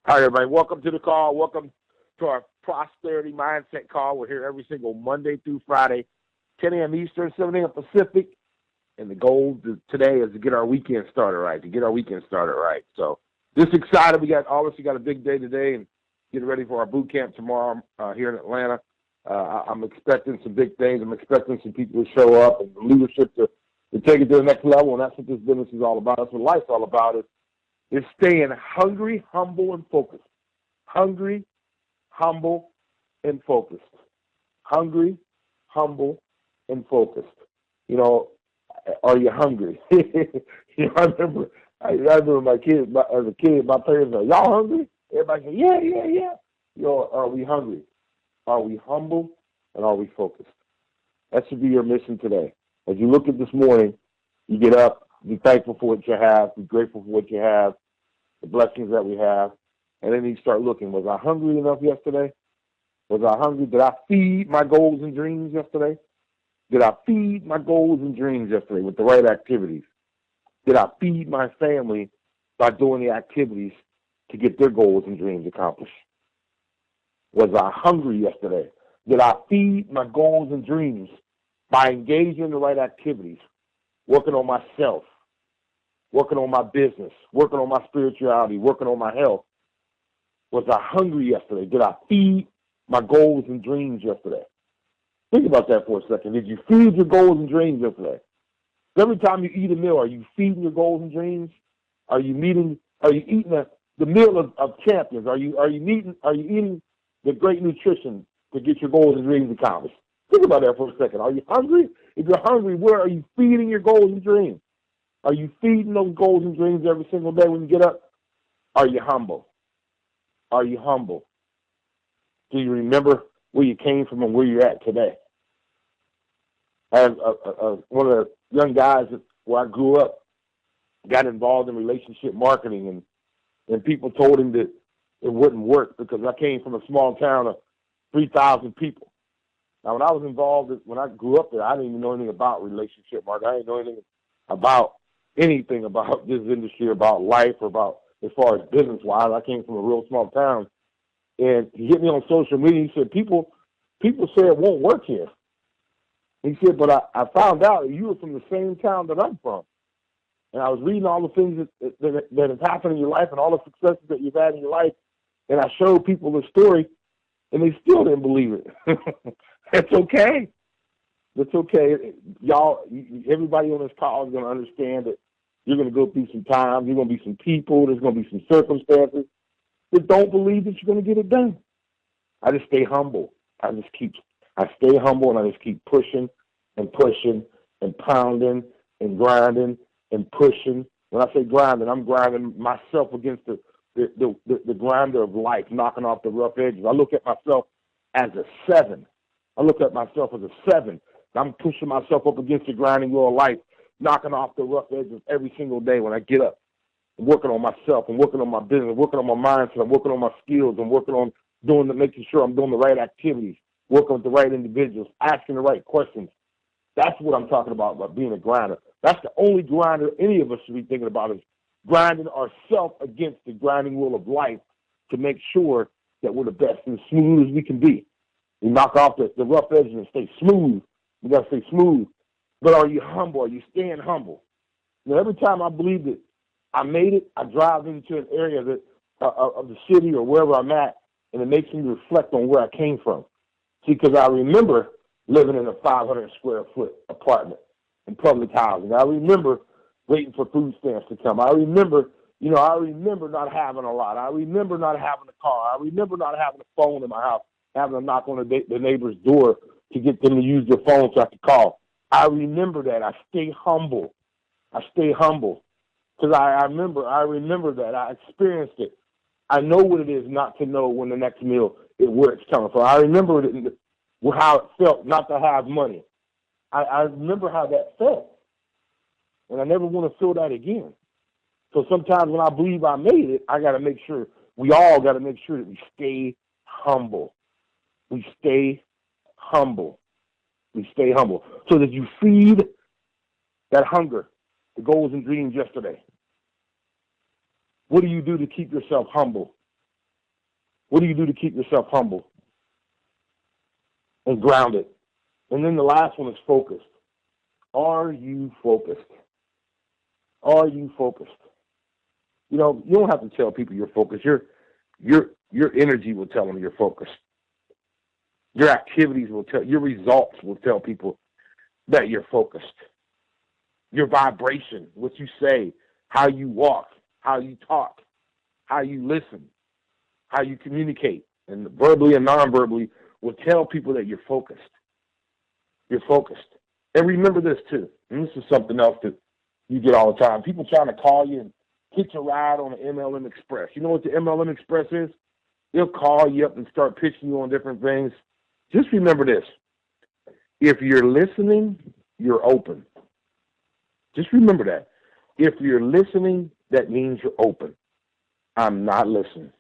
Hi, everybody. Welcome to the call. Welcome to our Prosperity Mindset call. We're here every single Monday through Friday, 10 a.m. Eastern, 7 a.m. Pacific. And the goal today is to get our weekend started right, So just excited. We got a big day today and getting ready for our boot camp tomorrow here in Atlanta. I'm expecting some big things. I'm expecting some people to show up and leadership to take it to the next level. And that's what this business is all about. That's what life's all about is staying hungry, humble, and focused. Hungry, humble, and focused. Hungry, humble, and focused. You know, are you hungry? I remember my kids, as a kid, my parents were, y'all hungry? Everybody said, yeah. Are we hungry? Are we humble, and are we focused? That should be your mission today. As you look at this morning, you get up, be thankful for what you have, be grateful for what you have, the blessings that we have, and then you start looking, was I hungry enough yesterday? Was I hungry? Did I feed my goals and dreams yesterday? Did I feed my goals and dreams yesterday with the right activities? Did I feed my family by doing the activities to get their goals and dreams accomplished? Was I hungry yesterday? Did I feed my goals and dreams by engaging in the right activities, working on myself, working on my business, working on my spirituality, working on my health? Was I hungry yesterday? Did I feed my goals and dreams yesterday? Think about that for a second. Did you feed your goals and dreams yesterday? Every time you eat a meal, are you feeding your goals and dreams? Are you eating the meal of champions? Are you eating the great nutrition to get your goals and dreams accomplished? Think about that for a second. Are you hungry? If you're hungry, where are you feeding your goals and dreams? Are you feeding those goals and dreams every single day when you get up? Are you humble? Are you humble? Do you remember where you came from and where you're at today? As one of the young guys where I grew up, got involved in relationship marketing, and people told him that it wouldn't work because I came from a small town of 3,000 people. Now, when I grew up there, I didn't even know anything about relationship marketing. I didn't know anything about this industry, about life, or about as far as business-wise. I came from a real small town. And he hit me on social media. He said, people say it won't work here. He said, but I found out that you were from the same town that I'm from. And I was reading all the things that have happened in your life and all the successes that you've had in your life. And I showed people the story, and they still didn't believe it. That's okay. That's okay. Y'all, everybody on this call is going to understand that you're going to go through some times. There's going to be some people. There's going to be some circumstances that don't believe that you're going to get it done. I just stay humble. I stay humble, and I just keep pushing and pounding and grinding and pushing. When I say grinding, I'm grinding myself against the grinder of life, knocking off the rough edges. I look at myself as a 7. I'm pushing myself up against the grinding wheel of life, knocking off the rough edges every single day when I get up. I'm working on myself, I'm working on my business, I'm working on my mindset, I'm working on my skills, I'm working on making sure I'm doing the right activities, working with the right individuals, asking the right questions. That's what I'm talking about being a grinder. That's the only grinder any of us should be thinking about, is grinding ourselves against the grinding wheel of life to make sure that we're the best and as smooth as we can be. We knock off the rough edges and stay smooth. We got to stay smooth. But are you humble? Are you staying humble? You know, every time I believe that I made it, I drive into an area of the city or wherever I'm at, and it makes me reflect on where I came from. See, because I remember living in a 500 square foot apartment in public housing. I remember waiting for food stamps to come. I remember not having a lot. I remember not having a car. I remember not having a phone in my house, having to knock on the neighbor's door to get them to use their phone so I could call. I remember that. I stay humble. Because I remember that. I experienced it. I know what it is not to know when the next meal where it's coming from. I remember how it felt not to have money. I remember how that felt. And I never want to feel that again. So sometimes when I believe I made it, we all got to make sure that we stay humble. We stay humble. So that you feed that hunger, the goals and dreams yesterday. What do you do to keep yourself humble? What do you do to keep yourself humble and grounded? And then the last one is focused. Are you focused? Are you focused? You know, you don't have to tell people you're focused. Your energy will tell them you're focused. Your activities will tell, your results will tell people that you're focused. Your vibration, what you say, how you walk, how you talk, how you listen, how you communicate, and verbally and non-verbally will tell people that you're focused. You're focused. And remember this too, and this is something else that you get all the time. People trying to call you and hitch a ride on the MLM Express. You know what the MLM Express is? They'll call you up and start pitching you on different things. Just remember this. If you're listening, you're open. Just remember that. If you're listening, that means you're open. I'm not listening.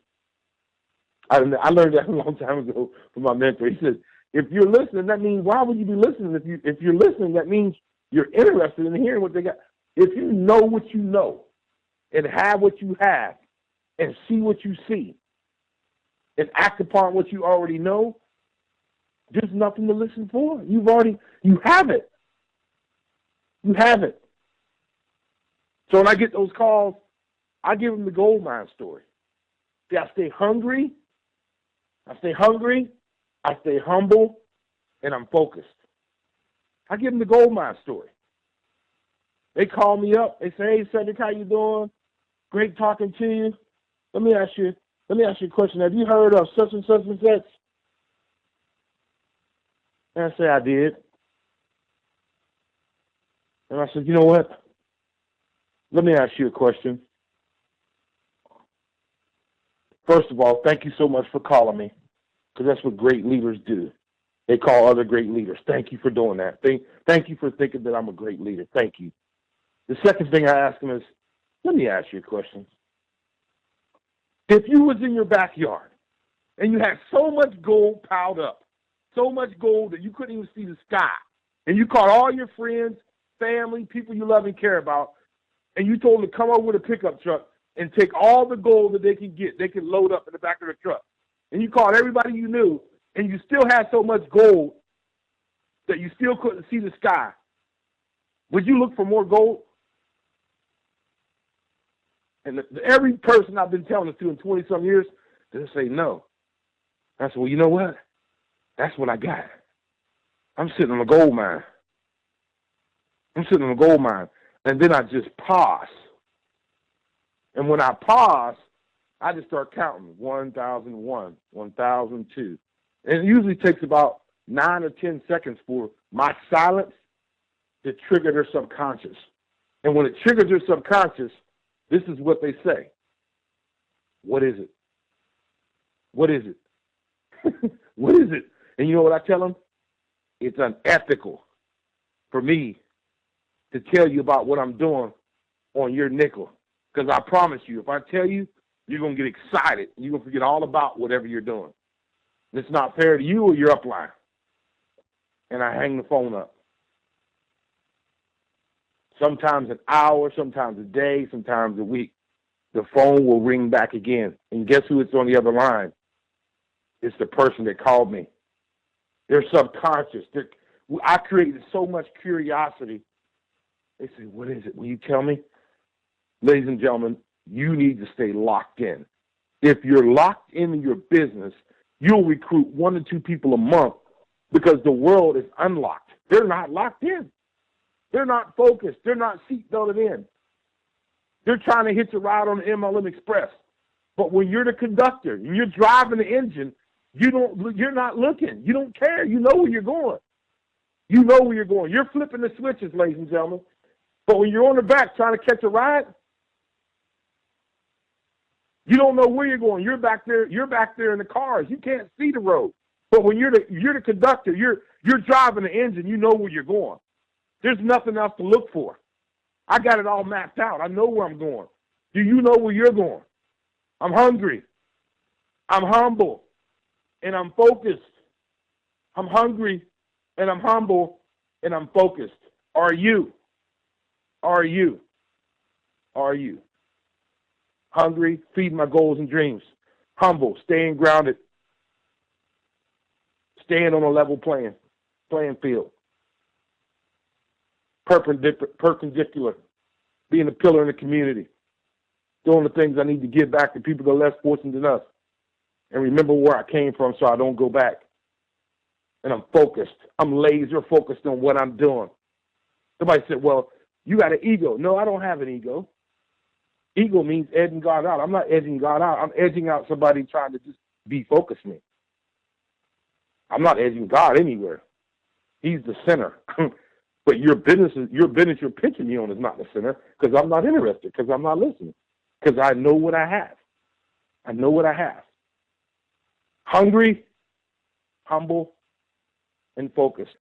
I learned that a long time ago from my mentor. He said, if you're listening, that means, why would you be listening? If you're listening, that means you're interested in hearing what they got. If you know what you know and have what you have and see what you see and act upon what you already know, there's nothing to listen for. You have it. You have it. So when I get those calls, I give them the gold mine story. See, I stay hungry, I stay humble, and I'm focused. I give them the gold mine story. They call me up. They say, "Hey, Cedric, how you doing? Great talking to you. Let me ask you a question. Have you heard of such and such and such?" And I say, "I did." And I said, "You know what? Let me ask you a question. First of all, thank you so much for calling me, because that's what great leaders do. They call other great leaders. Thank you for doing that. Thank you for thinking that I'm a great leader. Thank you." The second thing I ask them is, let me ask you a question. If you was in your backyard and you had so much gold piled up, so much gold that you couldn't even see the sky, and you called all your friends, family, people you love and care about, and you told them to come over with a pickup truck and take all the gold that they can get, they can load up in the back of the truck, and you called everybody you knew, and you still had so much gold that you still couldn't see the sky, would you look for more gold? And every person I've been telling this to in 20-some years, they'll say no. I said, well, you know what? That's what I got. I'm sitting on a gold mine. And then I just pause. And when I pause, I just start counting 1,001, 1,002. And it usually takes about 9 or 10 seconds for my silence to trigger their subconscious. And when it triggers their subconscious, this is what they say. What is it? What is it? What is it? And you know what I tell them? It's unethical for me to tell you about what I'm doing on your nickel. Because I promise you, if I tell you, you're going to get excited. You're going to forget all about whatever you're doing. It's not fair to you or your upline. And I hang the phone up. Sometimes an hour, sometimes a day, sometimes a week. The phone will ring back again. And guess who it's on the other line? It's the person that called me. They're subconscious. I created so much curiosity. They say, what is it? Will you tell me? Ladies and gentlemen, you need to stay locked in. If you're locked into your business, you'll recruit 1 to 2 people a month because the world is unlocked. They're not locked in. They're not focused. They're not seatbelted in. They're trying to hitch a ride on the MLM Express. But when you're the conductor and you're driving the engine, you're not looking. You don't care. You know where you're going. You know where you're going. You're flipping the switches, ladies and gentlemen. But when you're on the back trying to catch a ride, you don't know where you're going. You're back there in the cars. You can't see the road. But when you're the conductor, you're driving the engine, you know where you're going. There's nothing else to look for. I got it all mapped out. I know where I'm going. Do you know where you're going? I'm hungry. I'm humble. And I'm focused. I'm hungry and I'm humble and I'm focused. Are you? Are you? Are you? Hungry, feed my goals and dreams. Humble, staying grounded, staying on a level playing field. Perpendicular, being a pillar in the community, doing the things I need to give back to people that are less fortunate than us, and remember where I came from so I don't go back. And I'm focused. I'm laser focused on what I'm doing. Somebody said, well, you got an ego. No, I don't have an ego. Ego means edging God out. I'm not edging God out. I'm edging out somebody trying to just defocus me. I'm not edging God anywhere. He's the center. But your business you're pitching me on is not the center because I'm not interested, because I'm not listening, because I know what I have. I know what I have. Hungry, humble, and focused.